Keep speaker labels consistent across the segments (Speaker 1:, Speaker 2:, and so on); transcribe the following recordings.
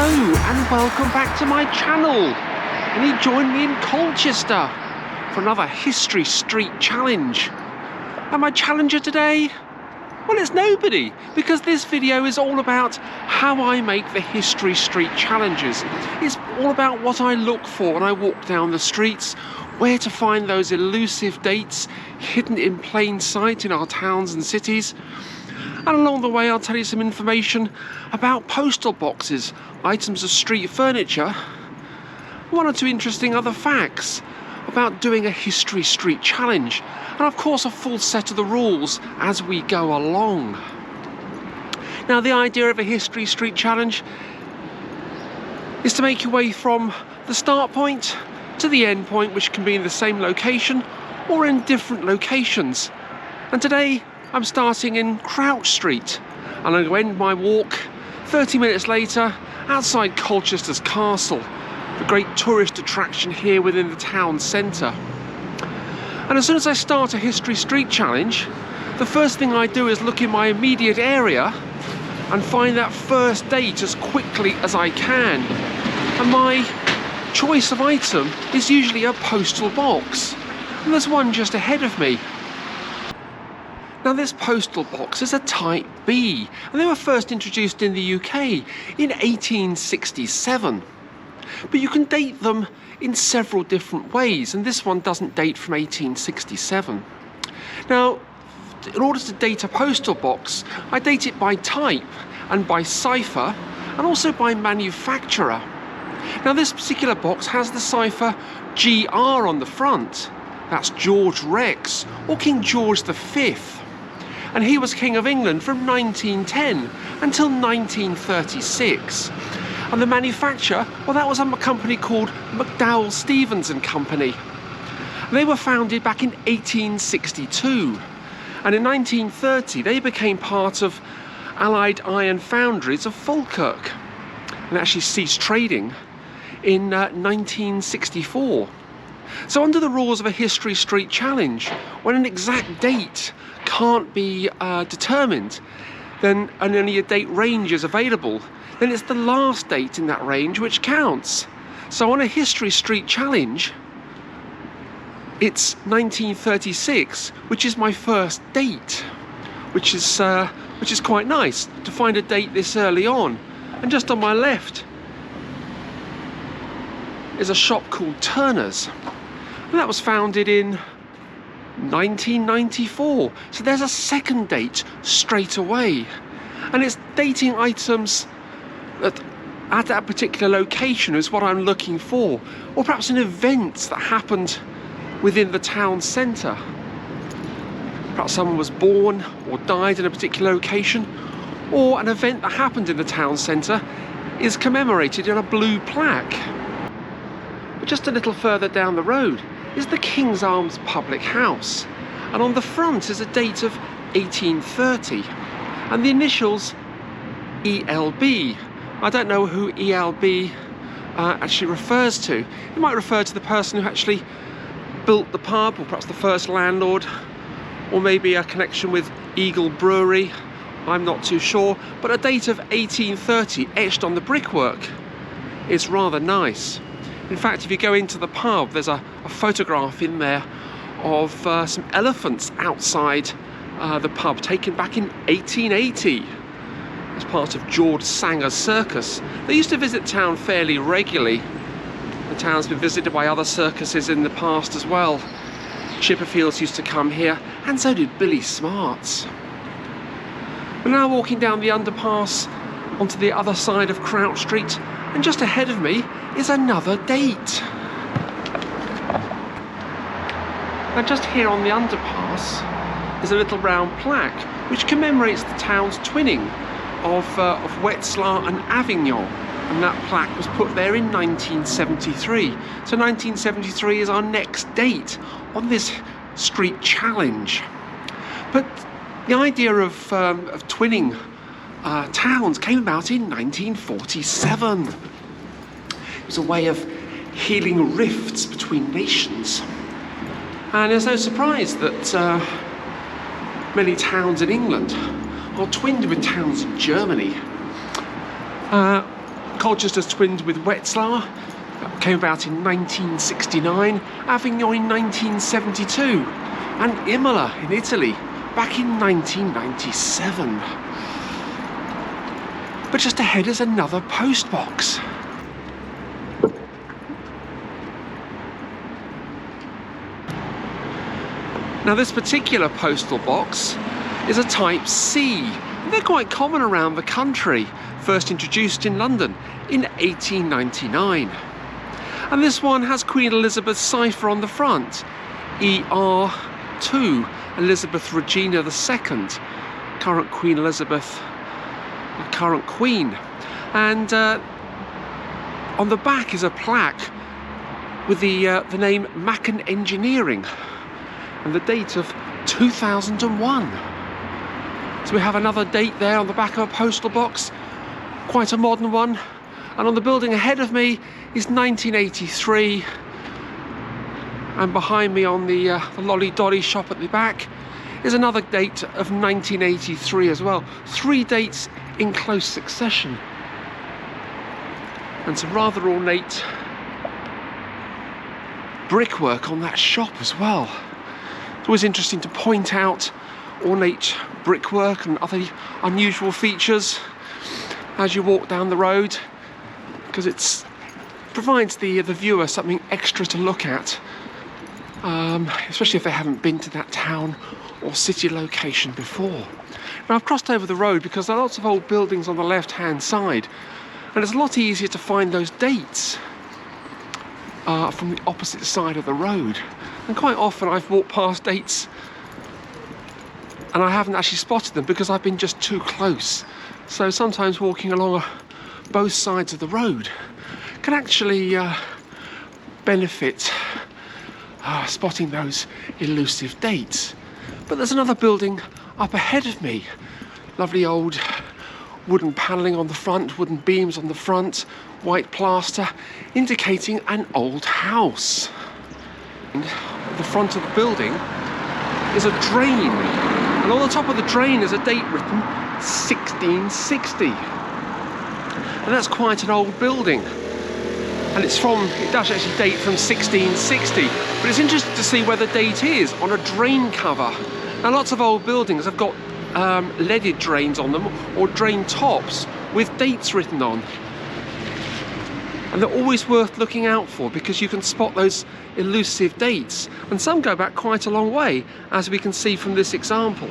Speaker 1: and welcome back to my channel. And you join me in Colchester for another History Street challenge. And my challenger today, well, it's nobody, because this video is all about how I make the History Street challenges. It's all about what I look for when I walk down the streets, where to find those elusive dates hidden in plain sight in our towns and cities. And along the way I'll tell you some information about postal boxes, items of street furniture, one or two interesting other facts about doing a History Street challenge, and of course a full set of the rules as we go along. Now, the idea of a History Street challenge is to make your way from the start point to the end point, which can be in the same location or in different locations. And today I'm starting in Crouch Street, and I'm going to end my walk 30 minutes later outside Colchester's castle, the great tourist attraction here within the town centre. And as soon as I start a History Street challenge, the first thing I do is look in my immediate area and find that first date as quickly as I can. And my choice of item is usually a postal box, and there's one just ahead of me. Now, this postal box is a Type B, and they were first introduced in the UK in 1867. But you can date them in several different ways, and this one doesn't date from 1867. Now, in order to date a postal box, I date it by type and by cipher, and also by manufacturer. Now, this particular box has the cipher GR on the front. That's George Rex, or King George V. And he was King of England from 1910 until 1936. And the manufacturer, well, that was a company called McDowell Stevens and Company. They were founded back in 1862. And in 1930, they became part of Allied Iron Foundries of Falkirk, and actually ceased trading in 1964. So under the rules of a History Street challenge, when an exact date can't be determined, then and only a date range is available, then it's the last date in that range which counts. So on a History Street challenge, it's 1936, which is my first date, which is quite nice to find a date this early on. And just on my left is a shop called Turner's, and that was founded in 1994. So there's a second date straight away, and it's dating items that at that particular location is what I'm looking for, or perhaps an event that happened within the town centre. Perhaps someone was born or died in a particular location, or an event that happened in the town centre is commemorated in a blue plaque. But just a little further down the road is the King's Arms Public House, and on the front is a date of 1830 and the initials ELB. I don't know who ELB actually refers to. It might refer to the person who actually built the pub, or perhaps the first landlord, or maybe a connection with Eagle Brewery. I'm not too sure, but a date of 1830 etched on the brickwork is rather nice. In fact, if you go into the pub, there's a photograph in there of some elephants outside the pub, taken back in 1880 as part of George Sanger's circus. They used to visit town fairly regularly. The town's been visited by other circuses in the past as well. Chipperfields used to come here, and so did Billy Smarts. We're now walking down the underpass onto the other side of Crouch Street, and just ahead of me is another date. Now, just here on the underpass is a little round plaque which commemorates the town's twinning of Wetzlar and Avignon, and that plaque was put there in 1973. So 1973 is our next date on this street challenge. But the idea of twinning towns came about in 1947. It was a way of healing rifts between nations. And there's no surprise that many towns in England are twinned with towns in Germany. Colchester's twinned with Wetzlar, came about in 1969, Avignon in 1972, and Imola in Italy back in 1997. But just ahead is another post box. Now this particular postal box is a Type C. They're quite common around the country, first introduced in London in 1899. And this one has Queen Elizabeth's cipher on the front, ER2, Elizabeth Regina II, current Queen Elizabeth, current Queen. And on the back is a plaque with the name Mackin Engineering and the date of 2001. So we have another date there on the back of a postal box, quite a modern one. And on the building ahead of me is 1983. And behind me on the Lolly Dolly shop at the back is another date of 1983 as well. 3 dates in close succession. And some rather ornate brickwork on that shop as well. It's always interesting to point out ornate brickwork and other unusual features as you walk down the road, because it provides the viewer something extra to look at, especially if they haven't been to that town or city location before. Now I've crossed over the road because there are lots of old buildings on the left hand side, and it's a lot easier to find those dates from the opposite side of the road. And quite often I've walked past dates and I haven't actually spotted them because I've been just too close. So sometimes walking along both sides of the road can actually benefit spotting those elusive dates. But there's another building up ahead of me. Lovely old wooden panelling on the front, wooden beams on the front, white plaster, indicating an old house. And at the front of the building is a drain, and on the top of the drain is a date written 1660. And that's quite an old building. And it does actually date from 1660, but it's interesting to see where the date is on a drain cover. Now lots of old buildings have got leaded drains on them, or drain tops with dates written on. And they're always worth looking out for because you can spot those elusive dates, and some go back quite a long way, as we can see from this example.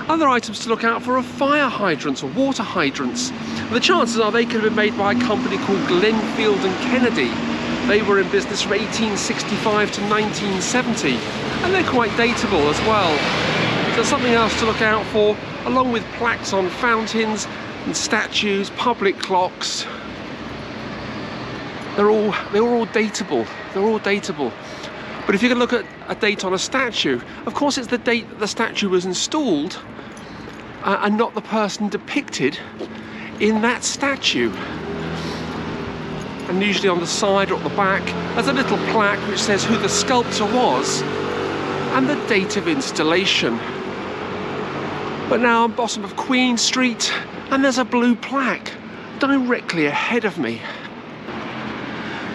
Speaker 1: Other items to look out for are fire hydrants or water hydrants. And the chances are they could have been made by a company called Glenfield and Kennedy. They were in business from 1865 to 1970, and they're quite dateable as well. So something else to look out for, along with plaques on fountains and statues, public clocks. They're all dateable. They're all dateable. But if you can look at a date on a statue, of course it's the date that the statue was installed and not the person depicted in that statue. And usually on the side or at the back there's a little plaque which says who the sculptor was and the date of installation. But now I'm bottom of Queen Street and there's a blue plaque directly ahead of me.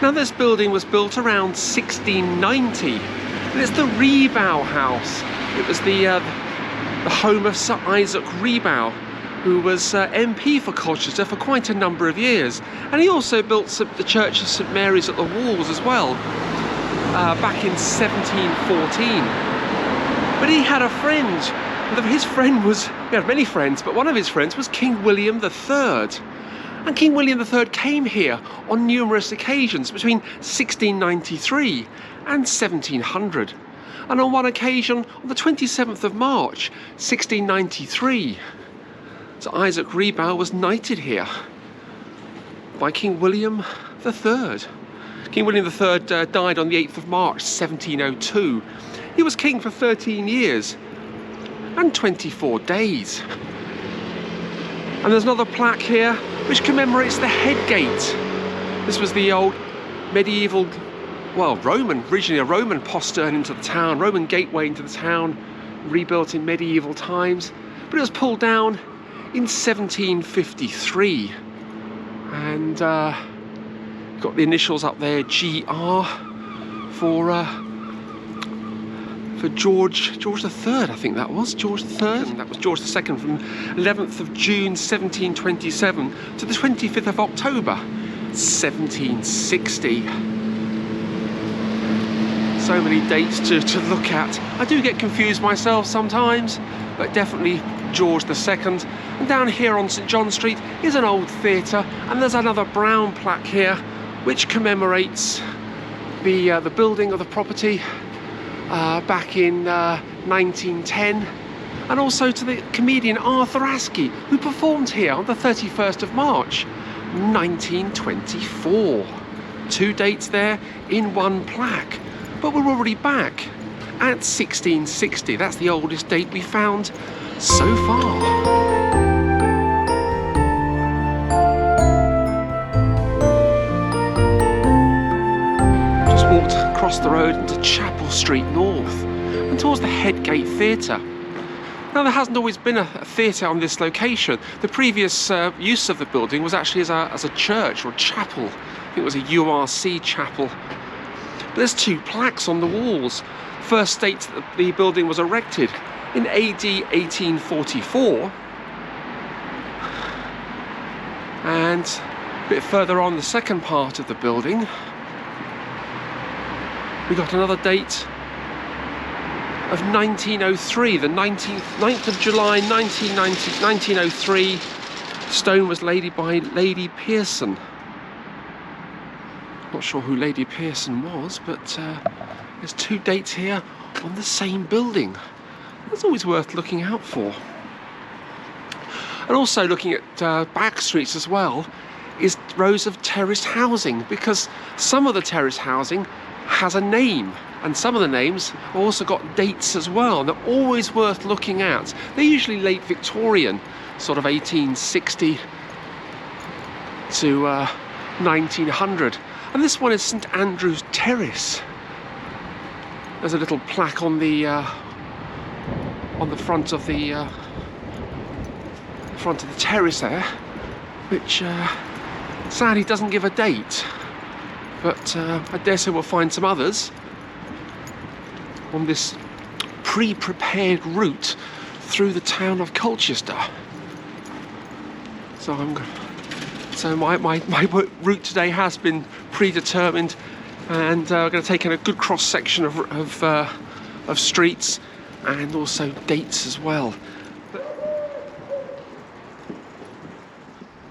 Speaker 1: Now this building was built around 1690, and it's the Rebow House. It was the home of Sir Isaac Rebow, who was MP for Colchester for quite a number of years. And he also built the Church of St Mary's at the Walls as well, back in 1714. But he had a friend. His friend was, he had many friends, but one of his friends was King William III. And King William III came here on numerous occasions between 1693 and 1700. And on one occasion, on the 27th of March, 1693, Sir Isaac Rebow was knighted here by King William III. King William III died on the 8th of March, 1702. He was king for 13 years and 24 days. And there's another plaque here which commemorates the head gate. This was the old medieval, well, originally a Roman postern into the town, Roman gateway into the town, rebuilt in medieval times, but it was pulled down in 1753. and got the initials up there, GR, for George III, I think that was, George III. And that was George II from 11th of June 1727 to the 25th of October 1760. So many dates to look at. I do get confused myself sometimes, but definitely George II. And down here on St John Street is an old theatre, and there's another brown plaque here which commemorates the building of the property back in 1910, and also to the comedian Arthur Askey, who performed here on the 31st of March 1924. 2 dates there in one plaque, but we're already back at 1660. That's the oldest date we found so far. Walked across the road into Chapel Street North and towards the Headgate Theatre. Now, there hasn't always been a theatre on this location. The previous use of the building was actually as a church or chapel. I think it was a URC chapel. But there's 2 plaques on the walls. First states that the building was erected in AD 1844, and a bit further on, the second part of the building, we got another date of 1903, the 9th of July 1903. Stone was laid by Lady Pearson. Not sure who Lady Pearson was, but there's 2 dates here on the same building. That's always worth looking out for. And also looking at back streets as well is rows of terraced housing, because some of the terraced housing has a name, and some of the names have also got dates as well, and they're always worth looking at. They're usually late Victorian, sort of 1860 to 1900. And this one is St Andrew's Terrace. There's a little plaque on the front of the terrace there, which sadly doesn't give a date. But I dare say we'll find some others on this pre-prepared route through the town of Colchester. So my route today has been predetermined, and we're going to take in a good cross section of streets and also dates as well.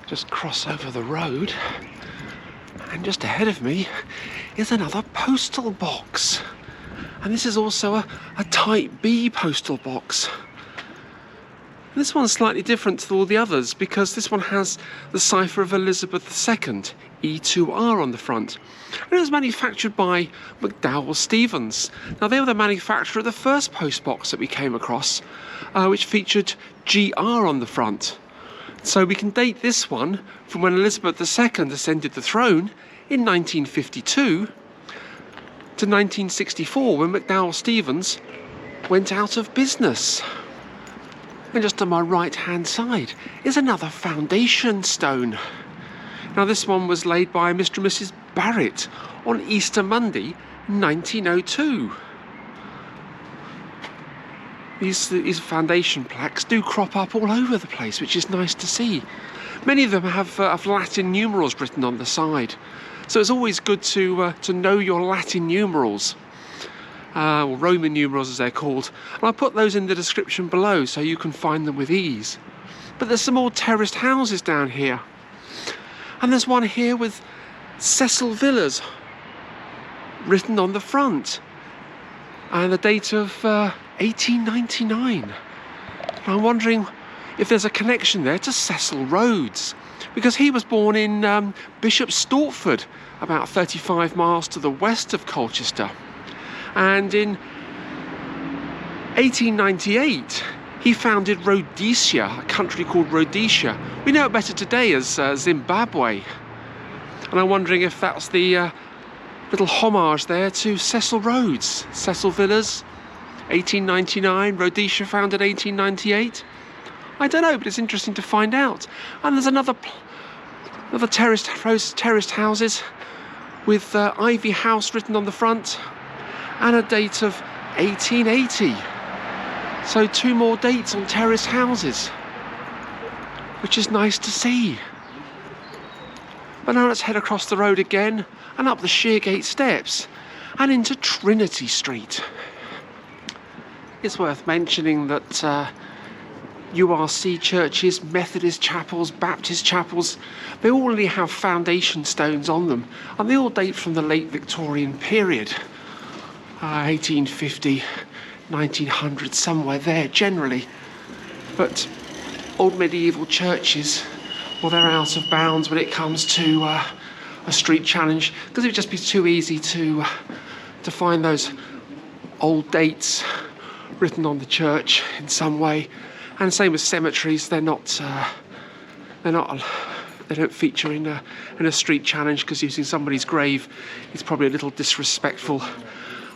Speaker 1: Just cross over the road. And just ahead of me is another postal box. And this is also a Type B postal box. This one's slightly different to all the others because this one has the cipher of Elizabeth II, E2R, on the front. And it was manufactured by McDowell Stevens. Now, they were the manufacturer of the first post box that we came across, which featured GR on the front. So we can date this one from when Elizabeth II ascended the throne in 1952 to 1964, when McDowell Stevens went out of business. And just on my right hand side is another foundation stone. Now, this one was laid by Mr. and Mrs. Barrett on Easter Monday 1902. These foundation plaques do crop up all over the place, which is nice to see. Many of them have Latin numerals written on the side, so it's always good to know your Latin numerals, or Roman numerals as they're called. And I'll put those in the description below so you can find them with ease. But there's some more terraced houses down here, and there's one here with Cecil Villas written on the front, and the date of 1899. I'm wondering if there's a connection there to Cecil Rhodes, because he was born in Bishop Stortford, about 35 miles to the west of Colchester. And in 1898, he founded Rhodesia, a country called Rhodesia. We know it better today as Zimbabwe. And I'm wondering if that's the little homage there to Cecil Rhodes. Cecil Villas, 1899, Rhodesia founded 1898. I don't know, but it's interesting to find out. And there's another Another terraced houses with Ivy House written on the front and a date of 1880. So 2 more dates on terraced houses, which is nice to see. But now let's head across the road again and up the Sheergate steps and into Trinity Street. It's worth mentioning that URC churches, Methodist chapels, Baptist chapels, they all only have foundation stones on them, and they all date from the late Victorian period, 1850, 1900, somewhere there generally. But old medieval churches, well, they're out of bounds when it comes to a street challenge, because it would just be too easy to find those old dates written on the church in some way. And same as cemeteries, they don't feature in a street challenge, because using somebody's grave is probably a little disrespectful,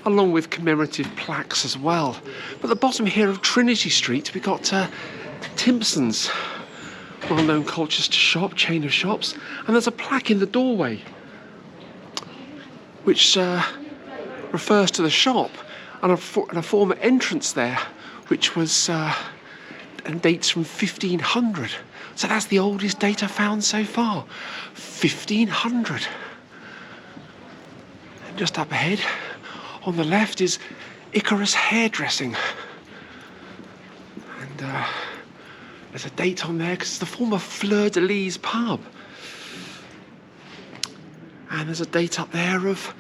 Speaker 1: along with commemorative plaques as well. But at the bottom here of Trinity Street, we've got Timpson's, well-known Colchester shop, chain of shops, and there's a plaque in the doorway which refers to the shop and a former entrance there, which was and dates from 1500. So that's the oldest date I've found so far, 1500. And just up ahead, on the left, is Icarus Hairdressing. And there's a date on there because it's the former Fleur de Lis pub. And there's a date up there of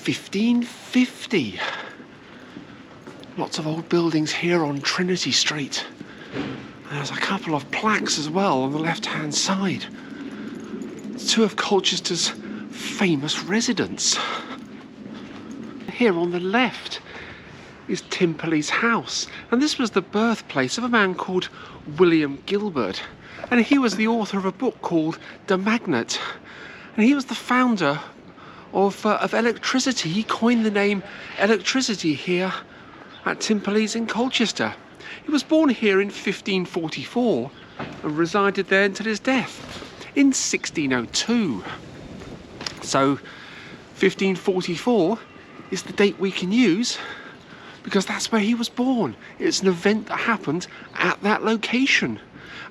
Speaker 1: 1550. Lots of old buildings here on Trinity Street. There's a couple of plaques as well on the left-hand side. It's 2 of Colchester's famous residents. Here on the left is Timperley's house, and this was the birthplace of a man called William Gilbert, and he was the author of a book called De Magnet, and he was the founder of electricity. He coined the name electricity here at Timperley's in Colchester. He was born here in 1544 and resided there until his death in 1602. So 1544 is the date we can use because that's where he was born. It's an event that happened at that location.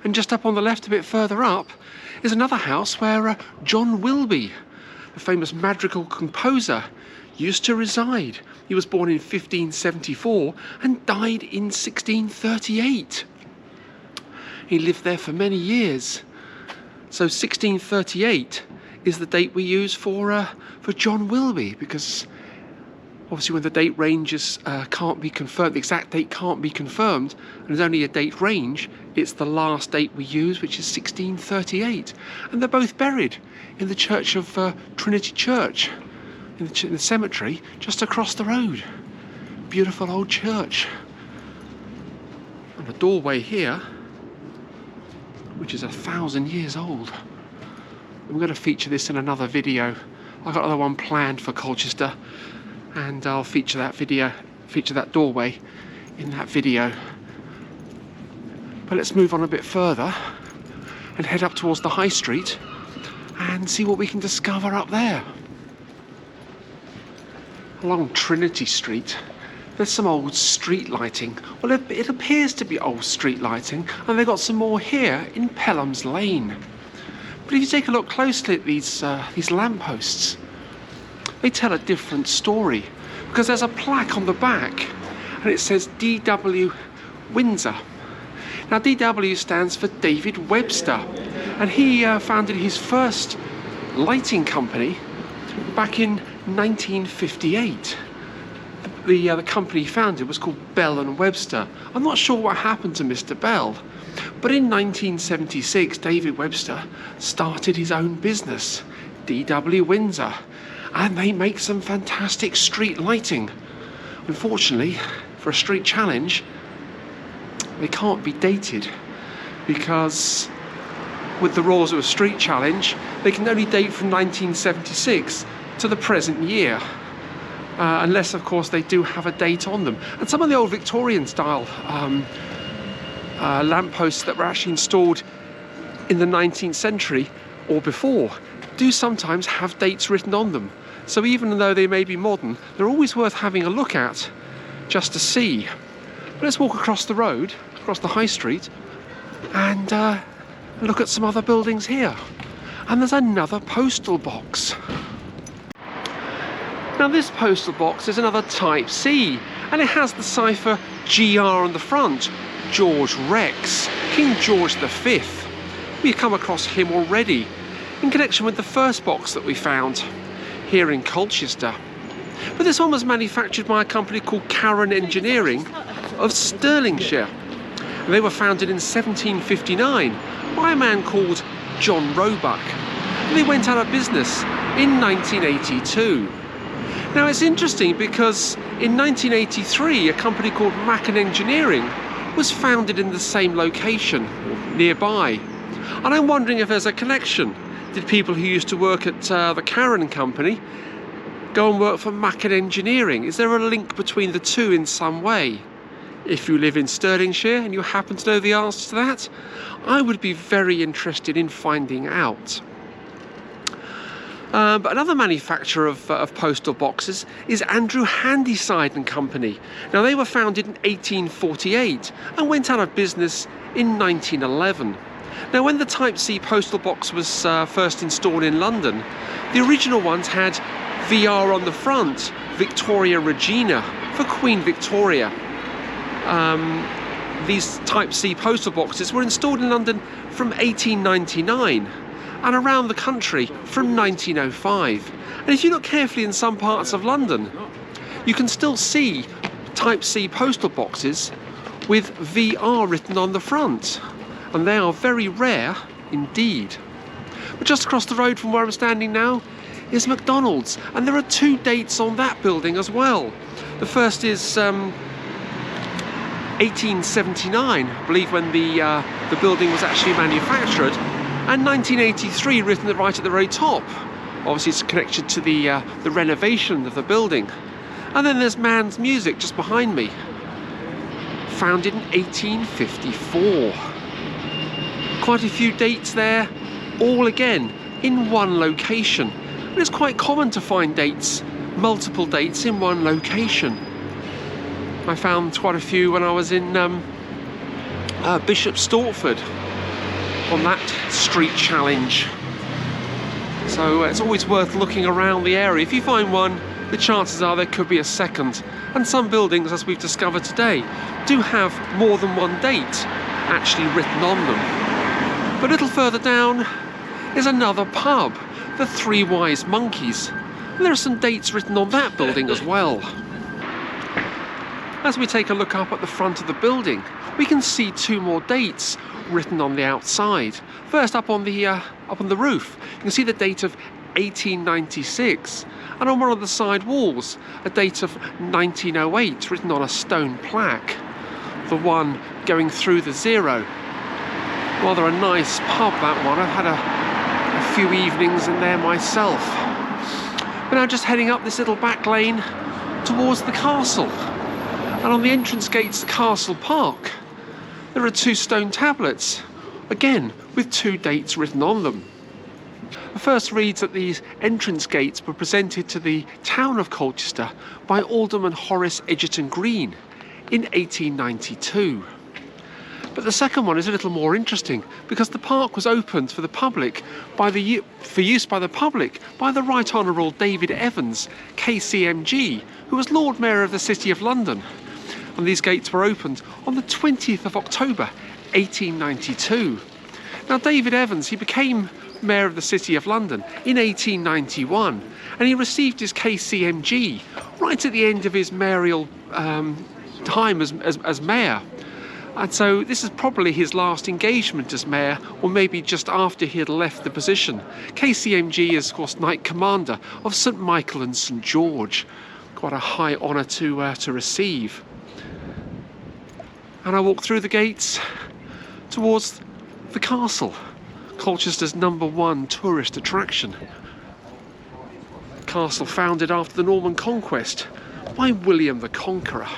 Speaker 1: And just up on the left, a bit further up, is another house where John Wilby, the famous madrigal composer, used to reside. He was born in 1574 and died in 1638. He lived there for many years. So 1638 is the date we use for John Wilby, because obviously when the date ranges can't be confirmed, the exact date can't be confirmed, and there's only a date range, it's the last date we use, which is 1638. And they're both buried in the church of Trinity Church, in the cemetery just across the road. Beautiful old church. And a doorway here, which is 1,000 years old. I'm going to feature this in another video. I've got another one planned for Colchester, and I'll feature that doorway in that video. But let's move on a bit further and head up towards the High Street and see what we can discover up there. Along Trinity Street, there's some old street lighting. Well, it appears to be old street lighting, and they've got some more here in Pelham's Lane. But if you take a look closely at these lampposts, they tell a different story, because there's a plaque on the back and it says DW Windsor. Now DW stands for David Webster, and he founded his first lighting company back in 1958. The company he founded was called Bell and Webster. I'm not sure what happened to Mr. Bell, but in 1976 David Webster started his own business, DW Windsor, and they make some fantastic street lighting. Unfortunately, for a street challenge, they can't be dated, because with the rules of a street challenge, they can only date from 1976 to the present year, unless of course they do have a date on them. And some of the old Victorian style lampposts that were actually installed in the 19th century or before, do sometimes have dates written on them. So even though they may be modern, they're always worth having a look at just to see. But let's walk across the road, across the high street, and look at some other buildings here. And there's another postal box. Now this postal box is another Type C, and it has the cipher GR on the front, George Rex, King George V. We've come across him already in connection with the first box that we found here in Colchester. But this one was manufactured by a company called Karen Engineering of Stirlingshire. They were founded in 1759 by a man called John Roebuck. And they went out of business in 1982. Now it's interesting because in 1983 a company called Mackin Engineering was founded in the same location nearby. And I'm wondering if there's a connection. Did people who used to work at the Karen company go and work for Mackin Engineering? Is there a link between the two in some way? If you live in Stirlingshire and you happen to know the answer to that, I would be very interested in finding out. But another manufacturer of postal boxes is Andrew Handyside and Company. Now they were founded in 1848 and went out of business in 1911. Now when the Type C postal box was first installed in London, the original ones had VR on the front, Victoria Regina, for Queen Victoria. These Type C postal boxes were installed in London from 1899 and around the country from 1905. And if you look carefully in some parts of London, you can still see Type C postal boxes with VR written on the front. And they are very rare indeed. But just across the road from where I'm standing now is McDonald's, and there are two dates on that building as well. The first is 1879, I believe, when the building was actually manufactured, and 1983 written right at the very top. Obviously it's connected to the renovation of the building. And then there's Man's Music just behind me, founded in 1854. Quite a few dates there, all again in one location. And it's quite common to find dates, multiple dates in one location. I found quite a few when I was in Bishop Stortford on that street challenge. So it's always worth looking around the area. If you find one, the chances are there could be a second. And some buildings, as we've discovered today, do have more than one date actually written on them. But a little further down is another pub, the Three Wise Monkeys. And there are some dates written on that building as well. As we take a look up at the front of the building, we can see two more dates written on the outside. First, up on the roof, you can see the date of 1896, and on one of the side walls, a date of 1908 written on a stone plaque. The one going through the zero. Rather a nice pub, that one. I've had a few evenings in there myself. But now just heading up this little back lane towards the castle. And on the entrance gates to Castle Park, there are two stone tablets, again with two dates written on them. The first reads that these entrance gates were presented to the town of Colchester by Alderman Horace Egerton Green in 1892. But the second one is a little more interesting because the park was opened for the public for use by the public by the Right Honourable David Evans, KCMG, who was Lord Mayor of the City of London. And these gates were opened on the 20th of October 1892. Now David Evans, he became Mayor of the City of London in 1891, and he received his KCMG right at the end of his mayoral time as mayor. And so this is probably his last engagement as mayor, or maybe just after he had left the position. KCMG is, of course, Knight Commander of St Michael and St George. Quite a high honour to receive. And I walk through the gates towards the castle, Colchester's #1 tourist attraction. Castle founded after the Norman Conquest by William the Conqueror.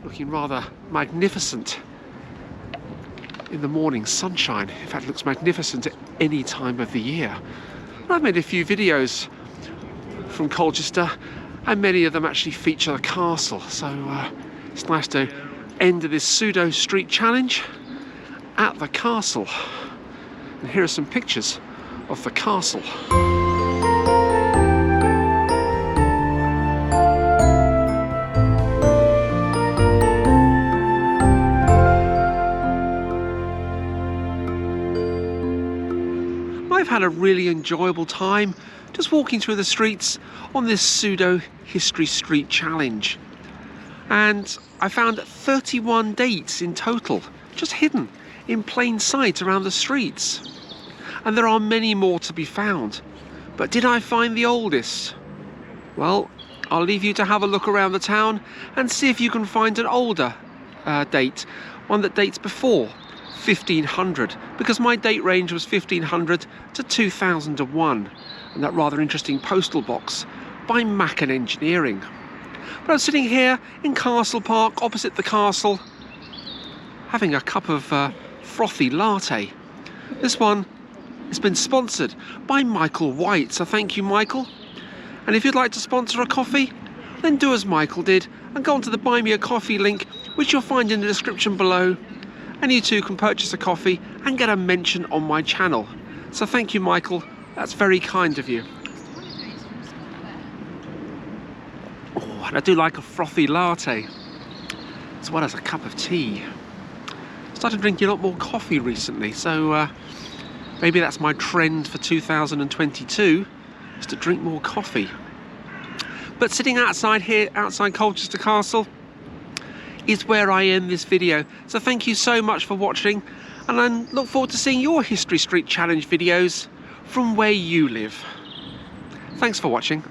Speaker 1: Looking rather magnificent in the morning sunshine. In fact, it looks magnificent any time of the year. I've made a few videos from Colchester, and many of them actually feature the castle, so it's nice to end this pseudo street challenge at the castle. And here are some pictures of the castle. I've had a really enjoyable time just walking through the streets on this pseudo history street challenge, and I found 31 dates in total just hidden in plain sight around the streets, and there are many more to be found. But did I find the oldest? Well, I'll leave you to have a look around the town and see if you can find an older date, one that dates before 1500, because my date range was 1500 to 2001, and that rather interesting postal box by Mac and Engineering. But I'm sitting here in Castle Park opposite the castle, having a cup of frothy latte. This one has been sponsored by Michael White, so thank you, Michael. And if you'd like to sponsor a coffee, then do as Michael did and go onto the Buy Me a Coffee link, which you'll find in the description below, and you too can purchase a coffee and get a mention on my channel. So thank you, Michael, that's very kind of you. Oh, and I do like a frothy latte, as well as a cup of tea. Started drinking a lot more coffee recently, so maybe that's my trend for 2022, is to drink more coffee. But sitting outside here, outside Colchester Castle, is where I end this video. So thank you so much for watching, and I look forward to seeing your History Street Challenge videos from where you live. Thanks for watching.